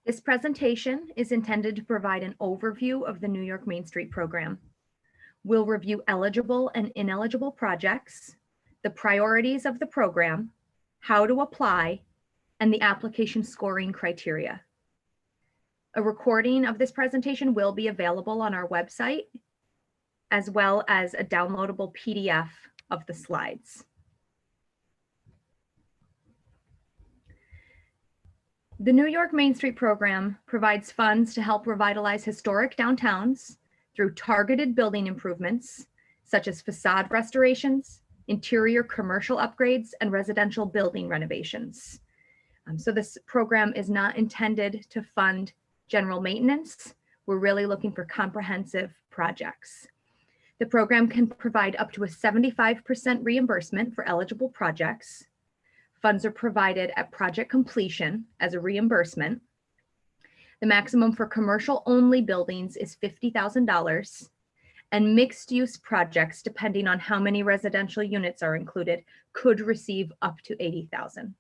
This presentation is intended to provide an overview of the New York Main Street program. We'll review eligible and ineligible projects, the priorities of the program, how to apply, and the application scoring criteria. A recording of this presentation will be available on our website, as well as a downloadable PDF of the slides. The New York Main Street program provides funds to help revitalize historic downtowns through targeted building improvements, such as facade restorations, interior commercial upgrades, and residential building renovations. So this program is not intended to fund general maintenance. We're really looking for comprehensive projects. The program can provide up to a 75% reimbursement for eligible projects. Funds are provided at project completion as a reimbursement. The maximum for commercial-only buildings is $50,000, and mixed-use projects, depending on how many residential units are included, could receive up to $80,000.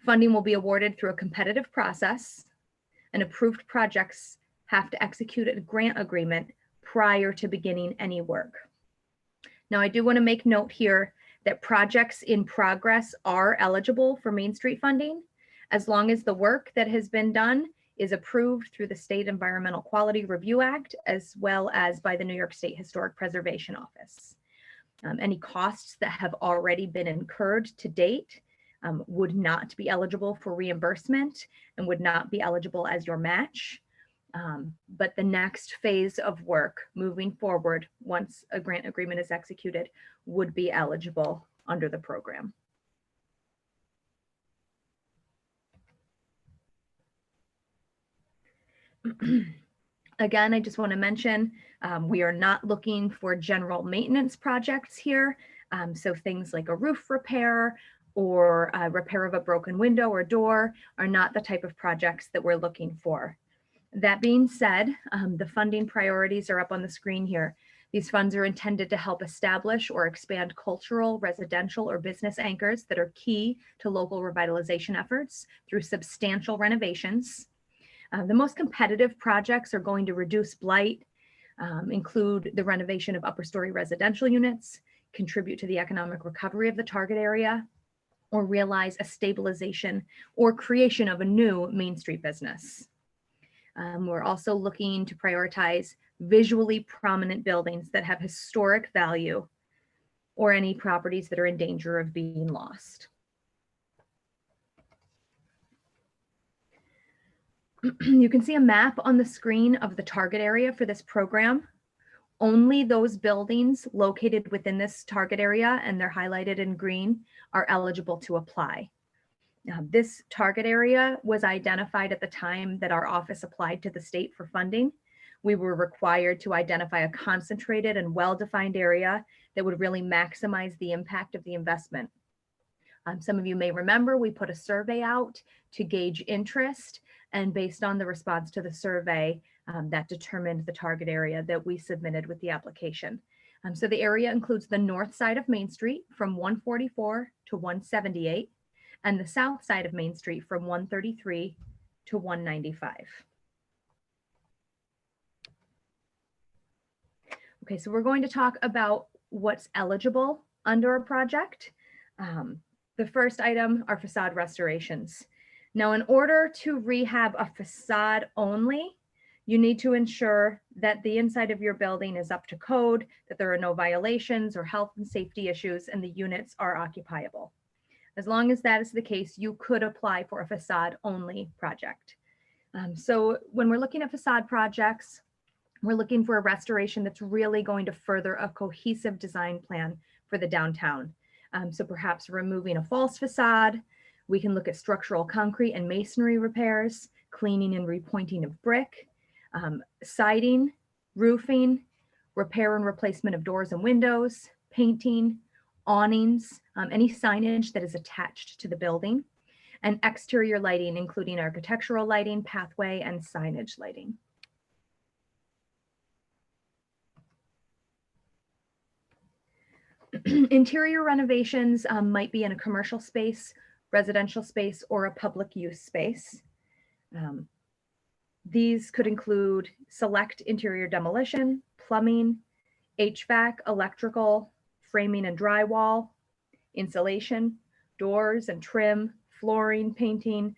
Funding will be awarded through a competitive process, and approved projects have to execute a grant agreement prior to beginning any work. Now, I do want to make note here that projects in progress are eligible for Main Street funding, as long as the work that has been done is approved through the State Environmental Quality Review Act, as well as by the New York State Historic Preservation Office. Any costs that have already been incurred to date would not be eligible for reimbursement and would not be eligible as your match. But the next phase of work moving forward, once a grant agreement is executed, would be eligible under the program. Again, I just want to mention, we are not looking for general maintenance projects here. So things like a roof repair or repair of a broken window or door are not the type of projects that we're looking for. That being said, the funding priorities are up on the screen here. These funds are intended to help establish or expand cultural, residential, or business anchors that are key to local revitalization efforts through substantial renovations. The most competitive projects are going to reduce blight, include the renovation of upper story residential units, contribute to the economic recovery of the target area, or realize a stabilization or creation of a new Main Street business. We're also looking to prioritize visually prominent buildings that have historic value or any properties that are in danger of being lost. You can see a map on the screen of the target area for this program. Only those buildings located within this target area, and they're highlighted in green, are eligible to apply. This target area was identified at the time that our office applied to the state for funding. We were required to identify a concentrated and well-defined area that would really maximize the impact of the investment. Some of you may remember we put a survey out to gauge interest, and based on the response to the survey, that determined the target area that we submitted with the application. So the area includes the north side of Main Street from 144 to 178, and the south side of Main Street from 133 to 195. Okay, so we're going to talk about what's eligible under a project. The first item are facade restorations. Now, in order to rehab a facade only, you need to ensure that the inside of your building is up to code, that there are no violations or health and safety issues, and the units are occupiable. As long as that is the case, you could apply for a facade only project. So when we're looking at facade projects, we're looking for a restoration that's really going to further a cohesive design plan for the downtown. So perhaps removing a false facade. We can look at structural concrete and masonry repairs, cleaning and repointing of brick, siding, roofing, repair and replacement of doors and windows, painting, awnings, any signage that is attached to the building, and exterior lighting, including architectural lighting, pathway, and signage lighting. Interior renovations might be in a commercial space, residential space, or a public use space. Um, these could include select interior demolition, plumbing, HVAC, electrical, framing and drywall, insulation, doors and trim, flooring, painting,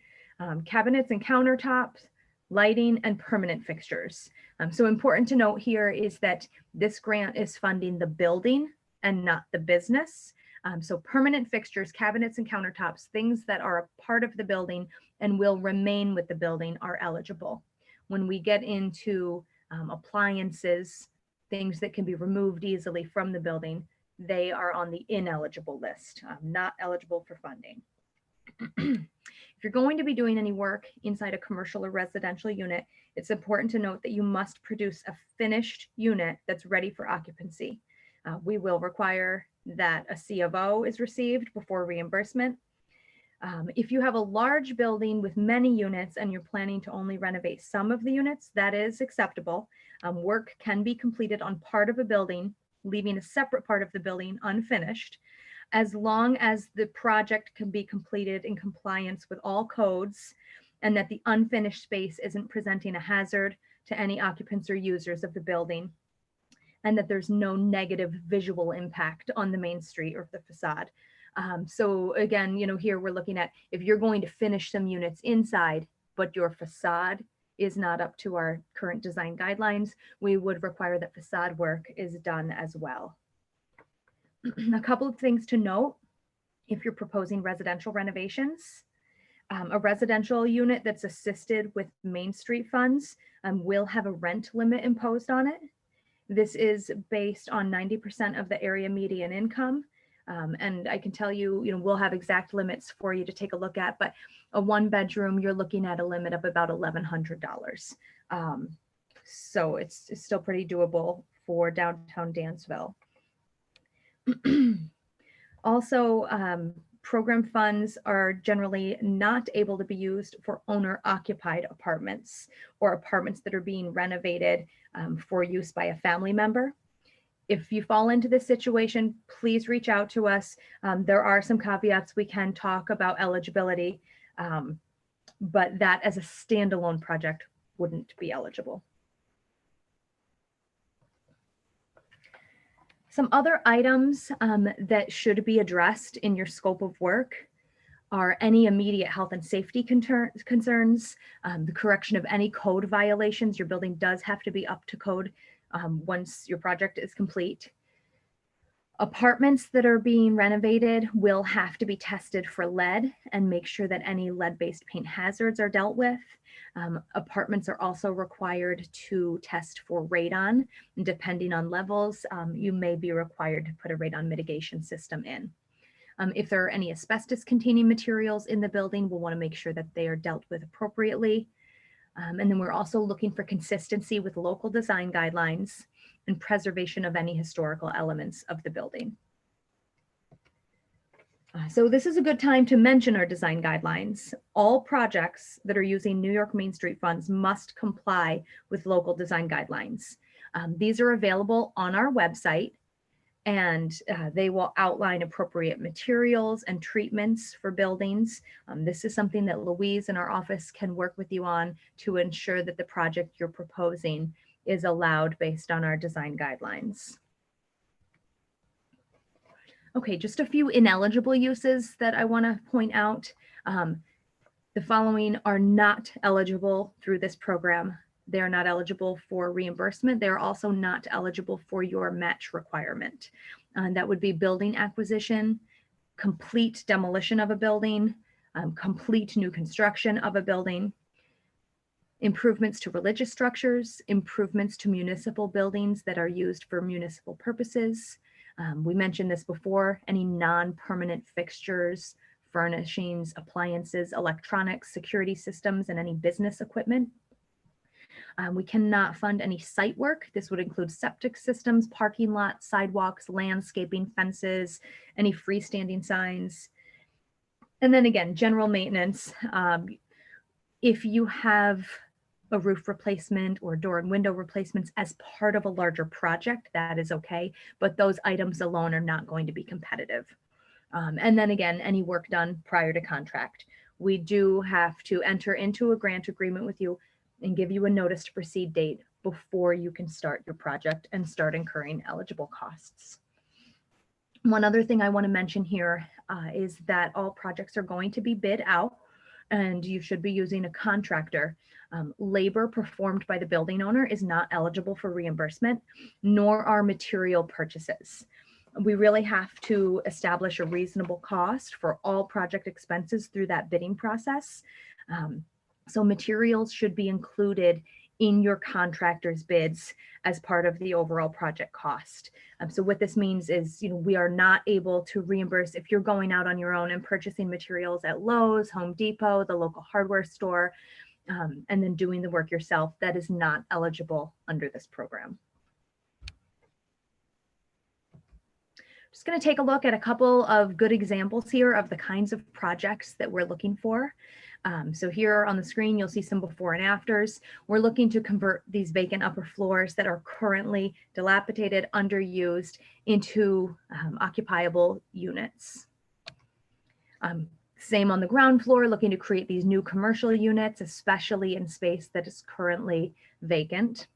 cabinets and countertops, lighting, and permanent fixtures. So important to note here is that this grant is funding the building and not the business. So permanent fixtures, cabinets and countertops, things that are a part of the building and will remain with the building are eligible. When we get into appliances, things that can be removed easily from the building, they are on the ineligible list, not eligible for funding. If you're going to be doing any work inside a commercial or residential unit, it's important to note that you must produce a finished unit that's ready for occupancy. We will require that a C of O is received before reimbursement. If you have a large building with many units and you're planning to only renovate some of the units, that is acceptable. Work can be completed on part of a building, leaving a separate part of the building unfinished, as long as the project can be completed in compliance with all codes and that the unfinished space isn't presenting a hazard to any occupants or users of the building, and that there's no negative visual impact on the main street or the facade. So again, here we're looking at if you're going to finish some units inside, but your facade is not up to our current design guidelines, we would require that facade work is done as well. A couple of things to note if you're proposing residential renovations. A residential unit that's assisted with Main Street funds will have a rent limit imposed on it. This is based on 90% of the area median income. And I can tell you, we'll have exact limits for you to take a look at, but a 1-bedroom, you're looking at a limit of about $1,100. So it's still pretty doable for downtown Dansville. Also, program funds are generally not able to be used for owner-occupied apartments or apartments that are being renovated for use by a family member. If you fall into this situation, please reach out to us. There are some caveats. We can talk about eligibility, but that as a standalone project wouldn't be eligible. Some other items that should be addressed in your scope of work are any immediate health and safety concerns, the correction of any code violations. Your building does have to be up to code once your project is complete. Apartments that are being renovated will have to be tested for lead and make sure that any lead-based paint hazards are dealt with. Apartments are also required to test for radon. And depending on levels, you may be required to put a radon mitigation system in. If there are any asbestos-containing materials in the building, we'll want to make sure that they are dealt with appropriately. And then we're also looking for consistency with local design guidelines and preservation of any historical elements of the building. So this is a good time to mention our design guidelines. All projects that are using New York Main Street funds must comply with local design guidelines. These are available on our website, and they will outline appropriate materials and treatments for buildings. This is something that Louise in our office can work with you on to ensure that the project you're proposing is allowed based on our design guidelines. Okay, just a few ineligible uses that I want to point out. The following are not eligible through this program. They are not eligible for reimbursement. They are also not eligible for your match requirement. That would be building acquisition, complete demolition of a building, complete new construction of a building, improvements to religious structures, improvements to municipal buildings that are used for municipal purposes. We mentioned this before, any non-permanent fixtures, furnishings, appliances, electronics, security systems, and any business equipment. We cannot fund any site work. This would include septic systems, parking lots, sidewalks, landscaping, fences, any freestanding signs. And then again, general maintenance. If you have a roof replacement or door and window replacements as part of a larger project, that is okay, but those items alone are not going to be competitive. And then again, any work done prior to contract. we do have to enter into a grant agreement with you and give you a notice to proceed date before you can start your project and start incurring eligible costs. One other thing I want to mention here is that all projects are going to be bid out, and you should be using a contractor. Labor performed by the building owner is not eligible for reimbursement, nor are material purchases. We really have to establish a reasonable cost for all project expenses through that bidding process. So materials should be included in your contractor's bids as part of the overall project cost. So what this means is, we are not able to reimburse if you're going out on your own and purchasing materials at Lowe's, Home Depot, the local hardware store, and then doing the work yourself. That is not eligible under this program. Just going to take a look at a couple of good examples here of the kinds of projects that we're looking for. So here on the screen, you'll see some before and afters. We're looking to convert these vacant upper floors that are currently dilapidated, underused, into occupiable units. Same on the ground floor, looking to create these new commercial units, especially in space that is currently vacant.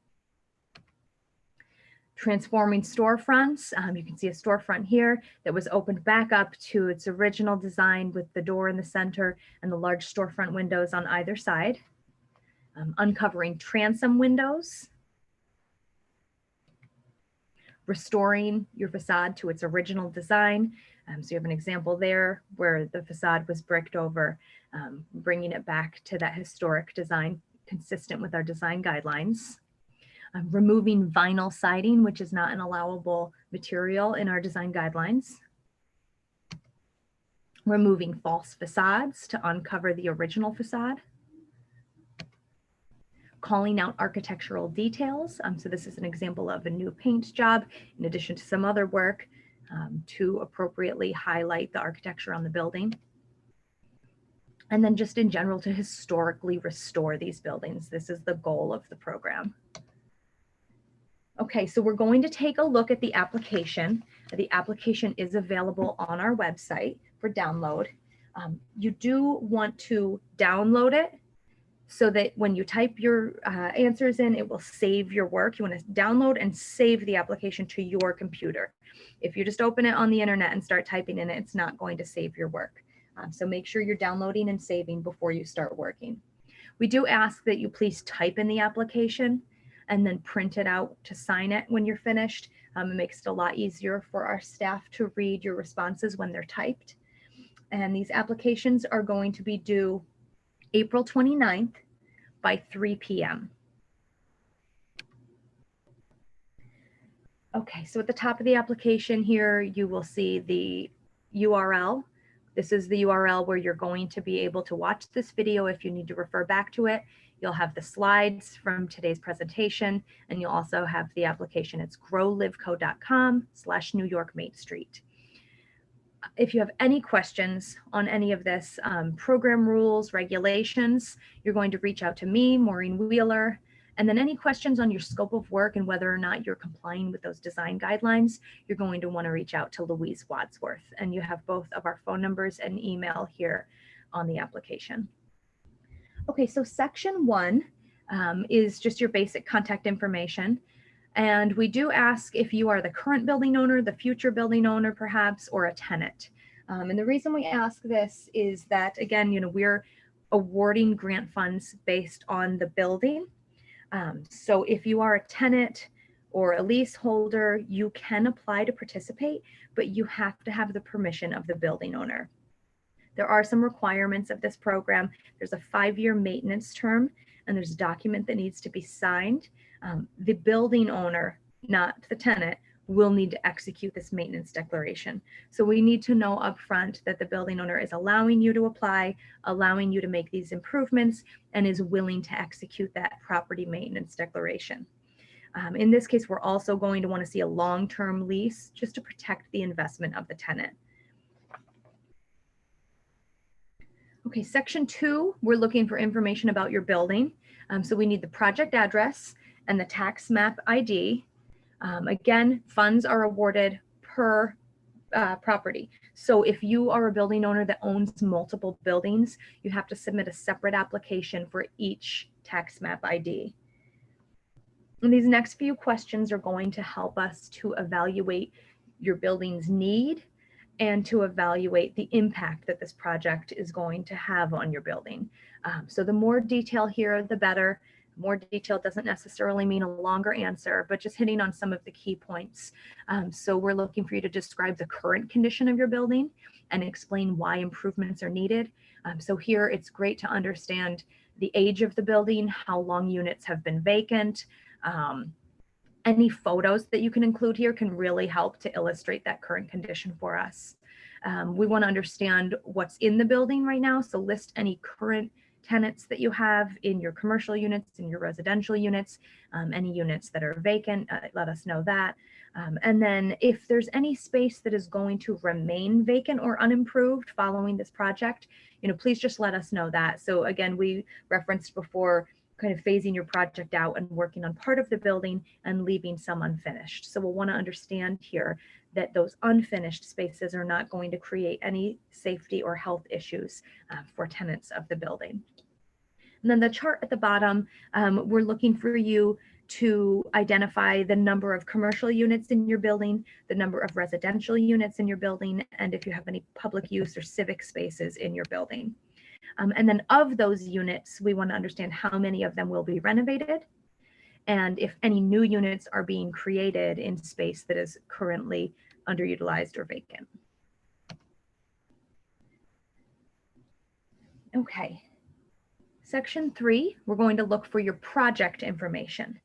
Transforming storefronts. You can see a storefront here that was opened back up to its original design with the door in the center and the large storefront windows on either side. Uncovering transom windows. Restoring your facade to its original design. So you have an example there where the facade was bricked over, bringing it back to that historic design consistent with our design guidelines. Removing vinyl siding, which is not an allowable material in our design guidelines. Removing false facades to uncover the original facade. Calling out architectural details. So this is an example of a new paint job, in addition to some other work to appropriately highlight the architecture on the building. And then just in general to historically restore these buildings. This is the goal of the program. Okay, so we're going to take a look at the application. The application is available on our website for download. You do want to download it so that when you type your answers in, it will save your work. You want to download and save the application to your computer. If you just open it on the internet and start typing in it, it's not going to save your work. So make sure you're downloading and saving before you start working. We do ask that you please type in the application and then print it out to sign it when you're finished. It makes it a lot easier for our staff to read your responses when they're typed. And these applications are going to be due April 29th by 3 p.m. Okay, so at the top of the application here, you will see the URL. This is the URL where you're going to be able to watch this video if you need to refer back to it. You'll have the slides from today's presentation, and you'll also have the application. It's growlivco.com/New York Main Street. If you have any questions on any of this, program rules, regulations, you're going to reach out to me, Maureen Wheeler, and then any questions on your scope of work and whether or not you're complying with those design guidelines, you're going to want to reach out to Louise Wadsworth, and you have both of our phone numbers and email here on the application. Okay, so section 1 is just your basic contact information. And we do ask if you are the current building owner, the future building owner perhaps, or a tenant. And the reason we ask this is that, again, we're awarding grant funds based on the building. So if you are a tenant or a leaseholder, you can apply to participate, but you have to have the permission of the building owner. There are some requirements of this program. There's a 5-year maintenance term, and there's a document that needs to be signed. The building owner, not the tenant, will need to execute this maintenance declaration. So we need to know upfront that the building owner is allowing you to apply, allowing you to make these improvements, and is willing to execute that property maintenance declaration. In this case, we're also going to want to see a long-term lease just to protect the investment of the tenant. Okay, section 2, we're looking for information about your building. So we need the project address and the tax map ID. Again, funds are awarded per property. So if you are a building owner that owns multiple buildings, you have to submit a separate application for each tax map ID. And these next few questions are going to help us to evaluate your building's need and to evaluate the impact that this project is going to have on your building. So the more detail here, the better. More detail doesn't necessarily mean a longer answer, but just hitting on some of the key points. So we're looking for you to describe the current condition of your building and explain why improvements are needed. So here it's great to understand the age of the building, how long units have been vacant. Any photos that you can include here can really help to illustrate that current condition for us. We want to understand what's in the building right now. So list any current tenants that you have in your commercial units, in your residential units, any units that are vacant, let us know that. And then if there's any space that is going to remain vacant or unimproved following this project, please just let us know that. So again, we referenced before kind of phasing your project out and working on part of the building and leaving some unfinished. So we'll want to understand here that those unfinished spaces are not going to create any safety or health issues for tenants of the building. And then the chart at the bottom, we're looking for you to identify the number of commercial units in your building, the number of residential units in your building, and if you have any public use or civic spaces in your building. And then of those units, we want to understand how many of them will be renovated and if any new units are being created in space that is currently underutilized or vacant. Okay. Section 3, we're going to look for your project information.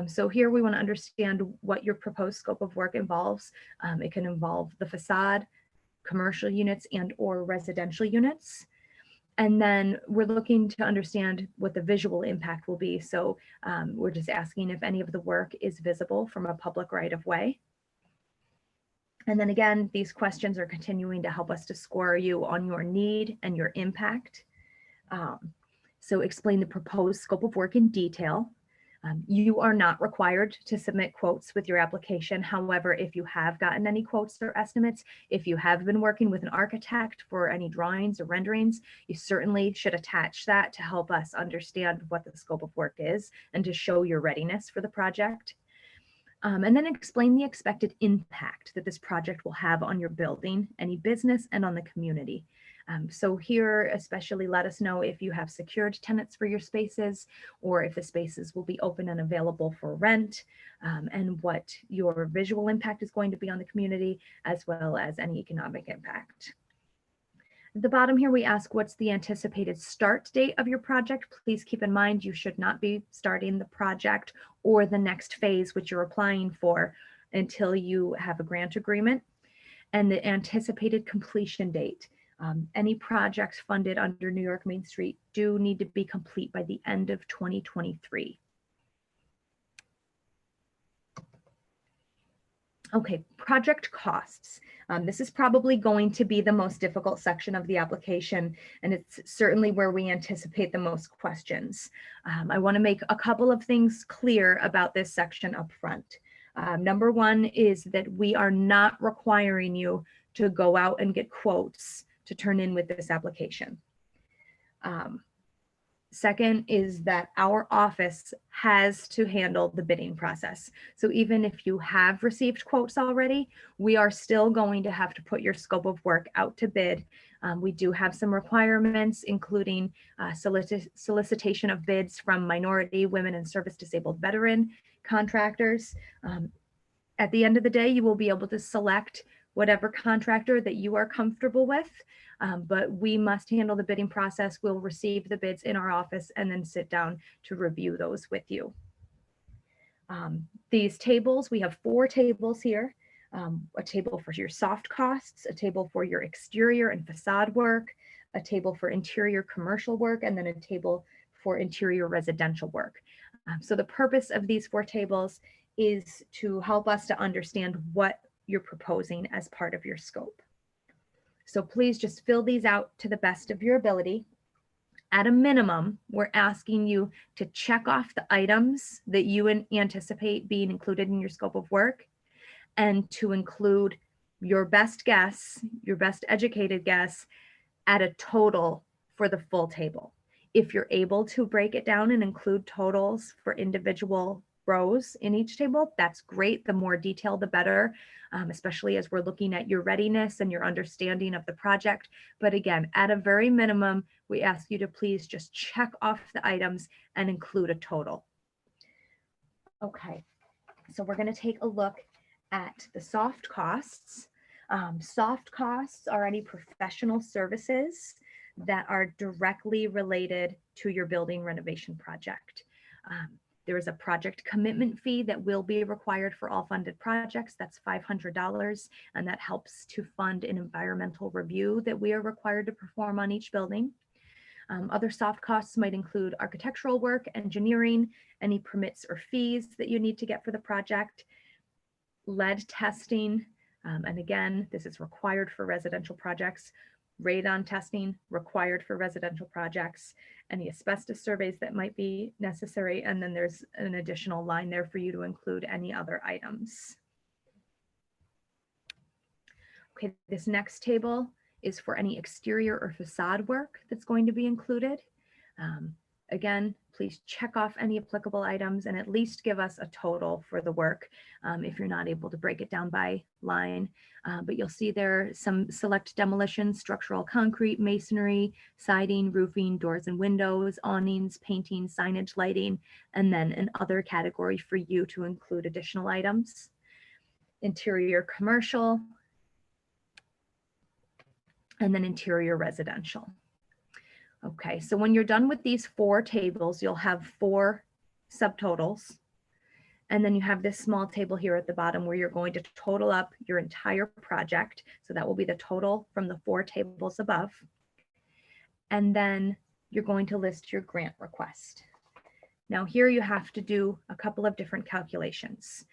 So here we want to understand what your proposed scope of work involves. It can involve the facade, commercial units, and or residential units. And then we're looking to understand what the visual impact will be. So we're just asking if any of the work is visible from a public right of way. And then again, these questions are continuing to help us to score you on your need and your impact. So explain the proposed scope of work in detail. You are not required to submit quotes with your application. However, if you have gotten any quotes or estimates, if you have been working with an architect for any drawings or renderings, you certainly should attach that to help us understand what the scope of work is and to show your readiness for the project. And then explain the expected impact that this project will have on your building, any business, and on the community. So here, especially let us know if you have secured tenants for your spaces or if the spaces will be open and available for rent, and what your visual impact is going to be on the community, as well as any economic impact. At the bottom here, we ask what's the anticipated start date of your project. Please keep in mind you should not be starting the project or the next phase which you're applying for until you have a grant agreement. And the anticipated completion date. Any projects funded under New York Main Street do need to be complete by the end of 2023. Okay, project costs. This is probably going to be the most difficult section of the application, and it's certainly where we anticipate the most questions. I want to make a couple of things clear about this section up front. Number one is that we are not requiring you to go out and get quotes to turn in with this application. Second is that our office has to handle the bidding process. So even if you have received quotes already, we are still going to have to put your scope of work out to bid. We do have some requirements, including solicitation of bids from minority, women, and service-disabled veteran contractors. At the end of the day, you will be able to select whatever contractor that you are comfortable with, but we must handle the bidding process. We'll receive the bids in our office and then sit down to review those with you. These tables, we have 4 tables here, a table for your soft costs, a table for your exterior and facade work, a table for interior commercial work, and then a table for interior residential work. So the purpose of these 4 tables is to help us to understand what you're proposing as part of your scope. So please just fill these out to the best of your ability. At a minimum, we're asking you to check off the items that you anticipate being included in your scope of work and to include your best guess, your best educated guess, at a total for the full table. If you're able to break it down and include totals for individual rows in each table, that's great. The more detail, the better, especially as we're looking at your readiness and your understanding of the project. But again, at a very minimum, we ask you to please just check off the items and include a total. Okay, so we're going to take a look at the soft costs. Soft costs are any professional services that are directly related to your building renovation project. There is a project commitment fee that will be required for all funded projects. That's $500, and that helps to fund an environmental review that we are required to perform on each building. Other soft costs might include architectural work, engineering, any permits or fees that you need to get for the project, lead testing, and again, this is required for residential projects, radon testing required for residential projects, any asbestos surveys that might be necessary, and then there's an additional line there for you to include any other items. Okay, this next table is for any exterior or facade work that's going to be included. Again, please check off any applicable items and at least give us a total for the work if you're not able to break it down by line. But you'll see there some select demolitions, structural concrete, masonry, siding, roofing, doors and windows, awnings, painting, signage, lighting, and then an other category for you to include additional items. Interior commercial, and then interior residential. Okay, so when you're done with these 4 tables, you'll have 4 subtotals. And then you have this small table here at the bottom where you're going to total up your entire project. So that will be the total from the 4 tables above. And then you're going to list your grant request. Now here you have to do a couple of different calculations.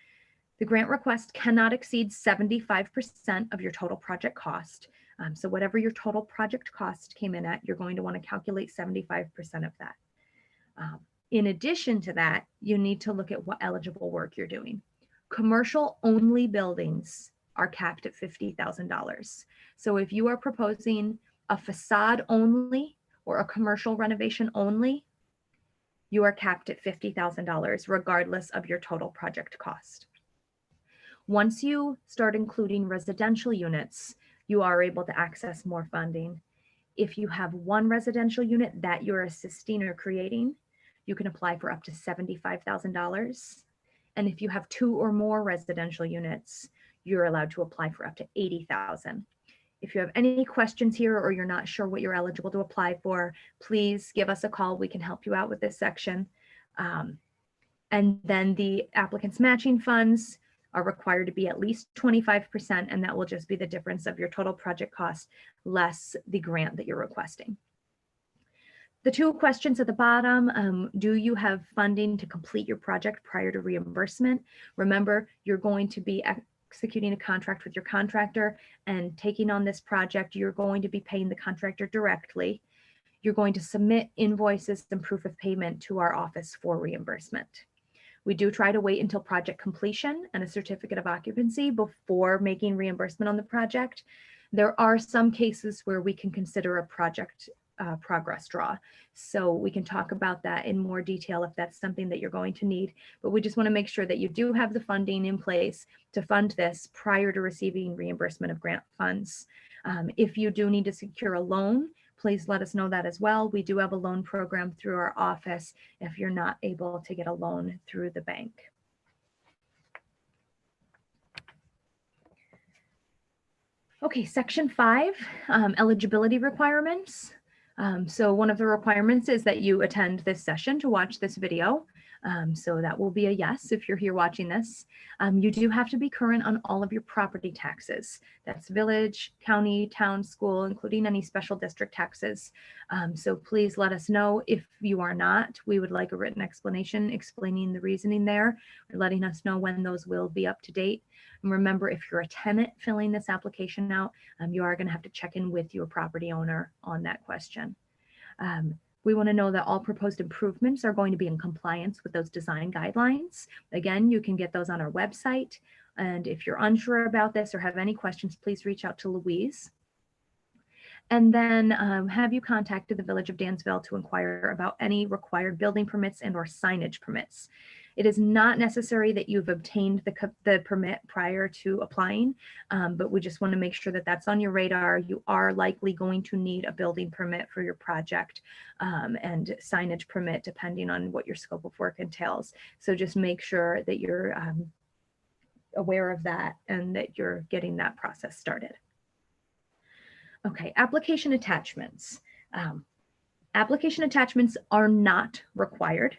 The grant request cannot exceed 75% of your total project cost. So whatever your total project cost came in at, you're going to want to calculate 75% of that. In addition to that, you need to look at what eligible work you're doing. Commercial only buildings are capped at $50,000. So if you are proposing a facade only or a commercial renovation only, you are capped at $50,000 regardless of your total project cost. Once you start including residential units, you are able to access more funding. If you have 1 residential unit that you're assisting or creating, you can apply for up to $75,000. And if you have 2 or more residential units, you're allowed to apply for up to $80,000. If you have any questions here or you're not sure what you're eligible to apply for, please give us a call. We can help you out with this section. And then the applicant's matching funds are required to be at least 25%, and that will just be the difference of your total project cost less the grant that you're requesting. The 2 questions at the bottom, do you have funding to complete your project prior to reimbursement? Remember, you're going to be executing a contract with your contractor and taking on this project. You're going to be paying the contractor directly. You're going to submit invoices and proof of payment to our office for reimbursement. We do try to wait until project completion and a certificate of occupancy before making reimbursement on the project. There are some cases where we can consider a project progress draw. So we can talk about that in more detail if that's something that you're going to need. But we just want to make sure that you do have the funding in place to fund this prior to receiving reimbursement of grant funds. If you do need to secure a loan, please let us know that as well. We do have a loan program through our office if you're not able to get a loan through the bank. Okay, section 5, eligibility requirements. So one of the requirements is that you attend this session to watch this video. So that will be a yes if you're here watching this. You do have to be current on all of your property taxes. That's village, county, town, school, including any special district taxes. So please let us know if you are not. We would like a written explanation explaining the reasoning there, or letting us know when those will be up to date. And remember, if you're a tenant filling this application out, you are going to have to check in with your property owner on that question. We want to know that all proposed improvements are going to be in compliance with those design guidelines. Again, you can get those on our website. And if you're unsure about this or have any questions, please reach out to Louise. And then have you contacted the Village of Dansville to inquire about any required building permits and or signage permits. It is not necessary that you've obtained the permit prior to applying, but we just want to make sure that that's on your radar. You are likely going to need a building permit for your project and signage permit depending on what your scope of work entails. So just make sure that you're aware of that and that you're getting that process started. Okay, application attachments. Application attachments are not required,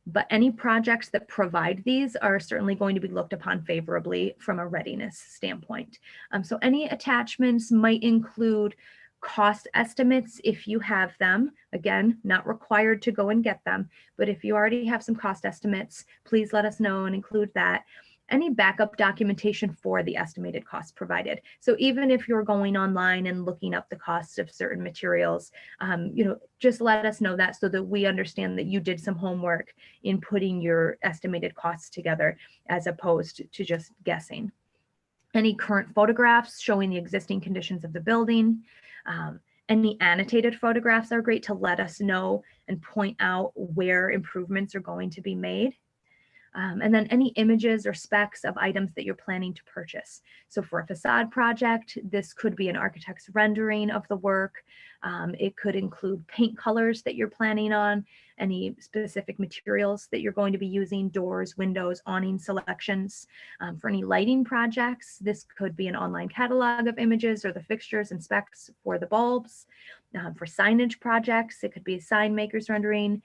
but any projects that provide these are certainly going to be looked upon favorably from a readiness standpoint. So any attachments might include cost estimates if you have them. Again, not required to go and get them, but if you already have some cost estimates, please let us know and include that. Any backup documentation for the estimated costs provided. So even if you're going online and looking up the costs of certain materials, just let us know that so that we understand that you did some homework in putting your estimated costs together as opposed to just guessing. Any current photographs showing the existing conditions of the building. Any annotated photographs are great to let us know and point out where improvements are going to be made. And then any images or specs of items that you're planning to purchase. So for a facade project, this could be an architect's rendering of the work. It could include paint colors that you're planning on, any specific materials that you're going to be using, doors, windows, awning selections. For any lighting projects, this could be an online catalog of images or the fixtures and specs for the bulbs. For signage projects, it could be a sign maker's rendering,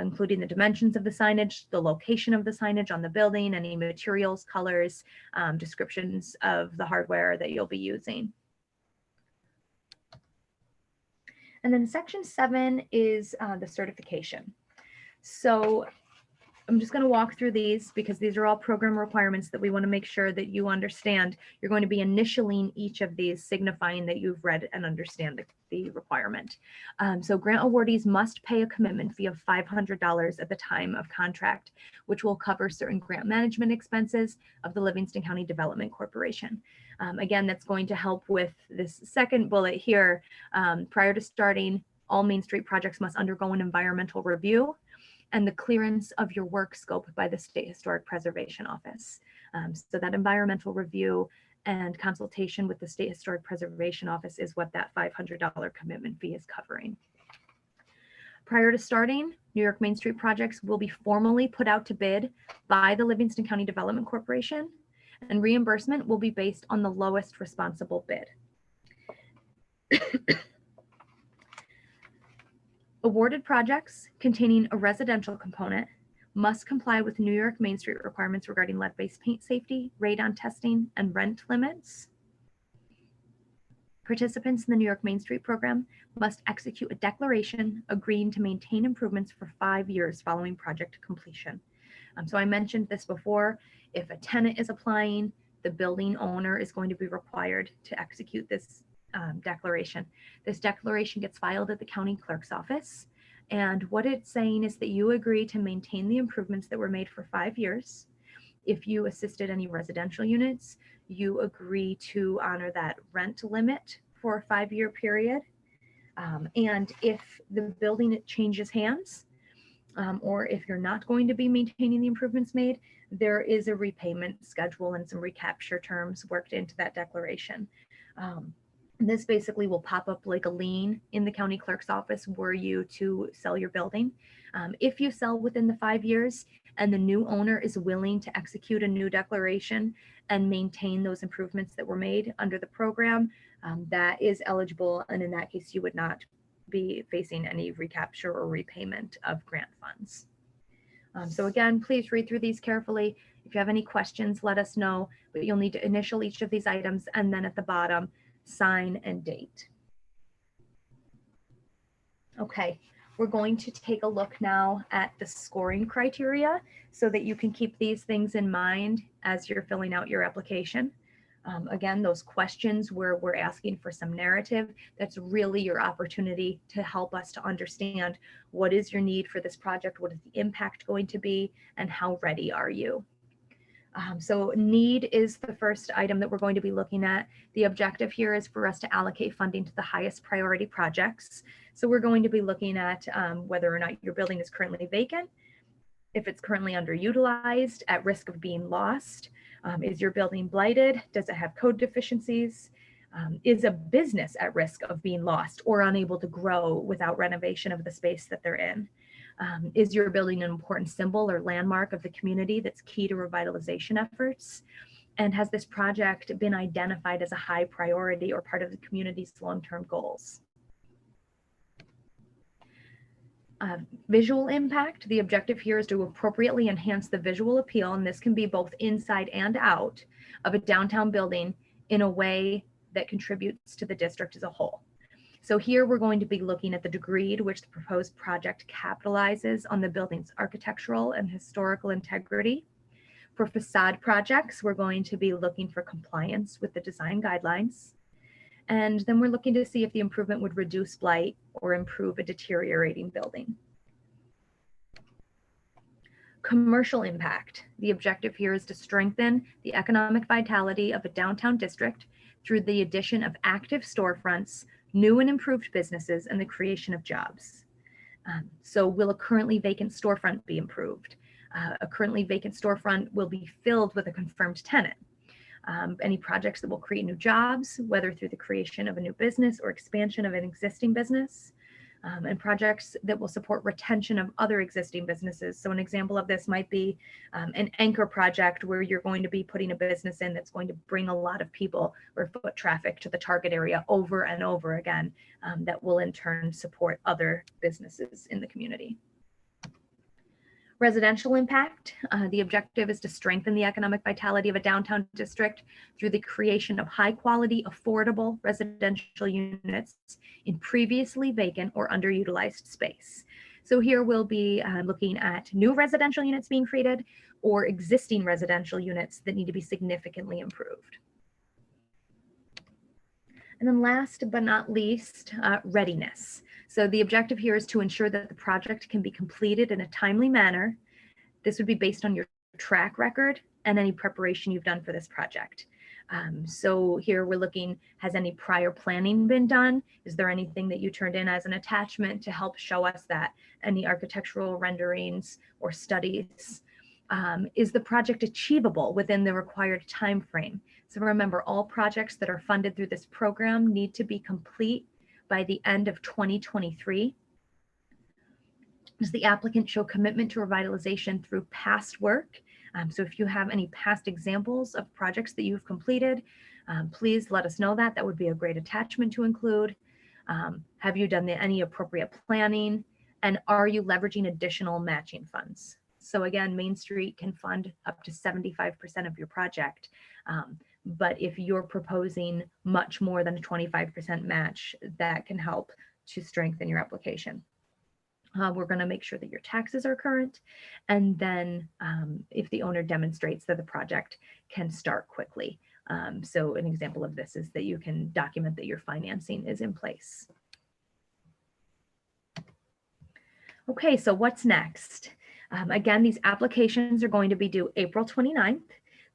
including the dimensions of the signage, the location of the signage on the building, any materials, colors, descriptions of the hardware that you'll be using. And then section 7 is the certification. So I'm just going to walk through these because these are all program requirements that we want to make sure that you understand. You're going to be initialing each of these, signifying that you've read and understand the requirement. So grant awardees must pay a commitment fee of $500 at the time of contract, which will cover certain grant management expenses of the Livingston County Development Corporation. Again, that's going to help with this second bullet here. Prior to starting, all Main Street projects must undergo an environmental review and the clearance of your work scope by the State Historic Preservation Office. So that environmental review and consultation with the State Historic Preservation Office is what that $500 commitment fee is covering. Prior to starting, New York Main Street projects will be formally put out to bid by the Livingston County Development Corporation, and reimbursement will be based on the lowest responsible bid. Awarded projects containing a residential component must comply with New York Main Street requirements regarding lead-based paint safety, radon testing, and rent limits. Participants in the New York Main Street program must execute a declaration agreeing to maintain improvements for 5 years following project completion. So I mentioned this before. If a tenant is applying, the building owner is going to be required to execute this declaration. This declaration gets filed at the county clerk's office. And what it's saying is that you agree to maintain the improvements that were made for 5 years. If you assisted any residential units, you agree to honor that rent limit for a 5-year period. And if the building changes hands, or if you're not going to be maintaining the improvements made, there is a repayment schedule and some recapture terms worked into that declaration. And this basically will pop up like a lien in the county clerk's office were you to sell your building. If you sell within the 5 years and the new owner is willing to execute a new declaration and maintain those improvements that were made under the program, that is eligible. And in that case, you would not be facing any recapture or repayment of grant funds. So again, please read through these carefully. If you have any questions, let us know, but you'll need to initial each of these items and then at the bottom, sign and date. Okay, we're going to take a look now at the scoring criteria so that you can keep these things in mind as you're filling out your application. Again, those questions where we're asking for some narrative, that's really your opportunity to help us to understand what is your need for this project, what is the impact going to be, and how ready are you? So need is the first item that we're going to be looking at. The objective here is for us to allocate funding to the highest priority projects. So we're going to be looking at whether or not your building is currently vacant, if it's currently underutilized, at risk of being lost. Is your building blighted? Does it have code deficiencies? Is a business at risk of being lost or unable to grow without renovation of the space that they're in? Is your building an important symbol or landmark of the community that's key to revitalization efforts? And has this project been identified as a high priority or part of the community's long-term goals? Visual impact. The objective here is to appropriately enhance the visual appeal, and this can be both inside and out of a downtown building in a way that contributes to the district as a whole. So here we're going to be looking at the degree to which the proposed project capitalizes on the building's architectural and historical integrity. For facade projects, we're going to be looking for compliance with the design guidelines. And then we're looking to see if the improvement would reduce blight or improve a deteriorating building. Commercial impact. The objective here is to strengthen the economic vitality of a downtown district through the addition of active storefronts, new and improved businesses, and the creation of jobs. So will a currently vacant storefront be improved? A currently vacant storefront will be filled with a confirmed tenant. Any projects that will create new jobs, whether through the creation of a new business or expansion of an existing business, and projects that will support retention of other existing businesses. So an example of this might be an anchor project where you're going to be putting a business in that's going to bring a lot of people or foot traffic to the target area over and over again, that will in turn support other businesses in the community. Residential impact. The objective is to strengthen the economic vitality of a downtown district through the creation of high quality, affordable residential units in previously vacant or underutilized space. So here we'll be looking at new residential units being created or existing residential units that need to be significantly improved. And then last but not least, readiness. So the objective here is to ensure that the project can be completed in a timely manner. This would be based on your track record and any preparation you've done for this project. So here we're looking, has any prior planning been done? Is there anything that you turned in as an attachment to help show us that? Any architectural renderings or studies? Is the project achievable within the required time frame? So remember, all projects that are funded through this program need to be complete by the end of 2023. Does the applicant show commitment to revitalization through past work? So if you have any past examples of projects that you've completed, please let us know that. That would be a great attachment to include. Have you done any appropriate planning? And are you leveraging additional matching funds? So again, Main Street can fund up to 75% of your project. But if you're proposing much more than a 25% match, that can help to strengthen your application. We're going to make sure that your taxes are current. And then if the owner demonstrates that the project can start quickly. So an example of this is that you can document that your financing is in place. Okay, so what's next? Again, these applications are going to be due April 29th.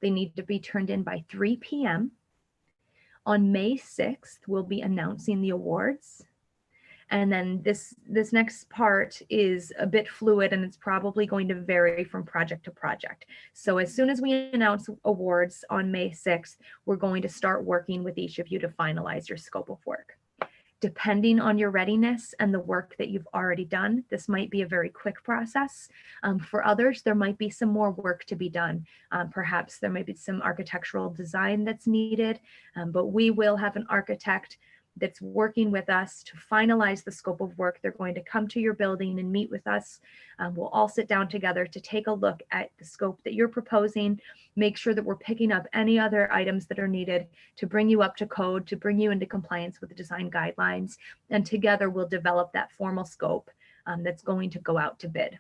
They need to be turned in by 3 p.m. On May 6th, we'll be announcing the awards. And then this next part is a bit fluid and it's probably going to vary from project to project. So as soon as we announce awards on May 6th, we're going to start working with each of you to finalize your scope of work. Depending on your readiness and the work that you've already done, this might be a very quick process. For others, there might be some more work to be done. Perhaps there might be some architectural design that's needed, but we will have an architect that's working with us to finalize the scope of work. They're going to come to your building and meet with us. We'll all sit down together to take a look at the scope that you're proposing, make sure that we're picking up any other items that are needed to bring you up to code, to bring you into compliance with the design guidelines. And together we'll develop that formal scope that's going to go out to bid.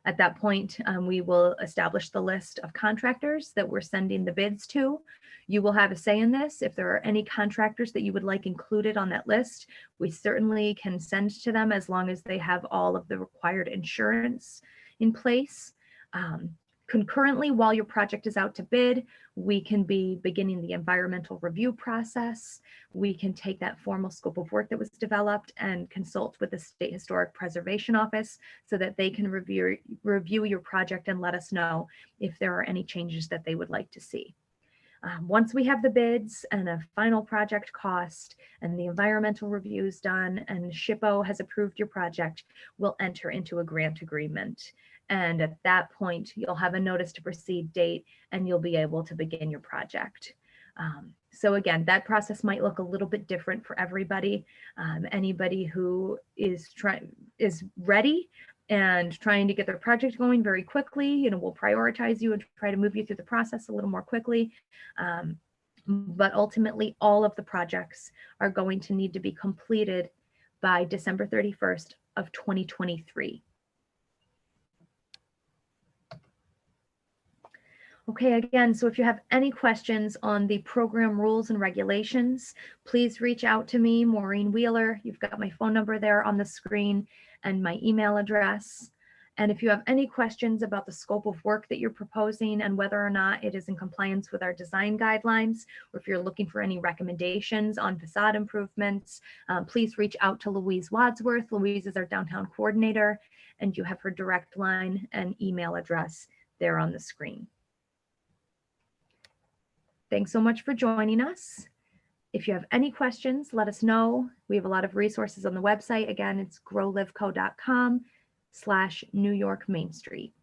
At that point, we will establish the list of contractors that we're sending the bids to. You will have a say in this. If there are any contractors that you would like included on that list, we certainly can send to them as long as they have all of the required insurance in place. Concurrently, while your project is out to bid, we can be beginning the environmental review process. We can take that formal scope of work that was developed and consult with the State Historic Preservation Office so that they can review your project and let us know if there are any changes that they would like to see. Once we have the bids and a final project cost and the environmental reviews done and SHPO has approved your project, we'll enter into a grant agreement. And at that point, you'll have a notice to proceed date and you'll be able to begin your project. So again, that process might look a little bit different for everybody. Anybody who is ready and trying to get their project going very quickly, we'll prioritize you and try to move you through the process a little more quickly. But ultimately, all of the projects are going to need to be completed by December 31st of 2023. Okay, again, so if you have any questions on the program rules and regulations, please reach out to me, Maureen Wheeler. You've got my phone number there on the screen and my email address. And if you have any questions about the scope of work that you're proposing and whether or not it is in compliance with our design guidelines, or if you're looking for any recommendations on facade improvements, please reach out to Louise Wadsworth. Louise is our downtown coordinator, and you have her direct line and email address there on the screen. Thanks so much for joining us. If you have any questions, let us know. We have a lot of resources on the website. Again, it's growlivco.com/New York Main Street.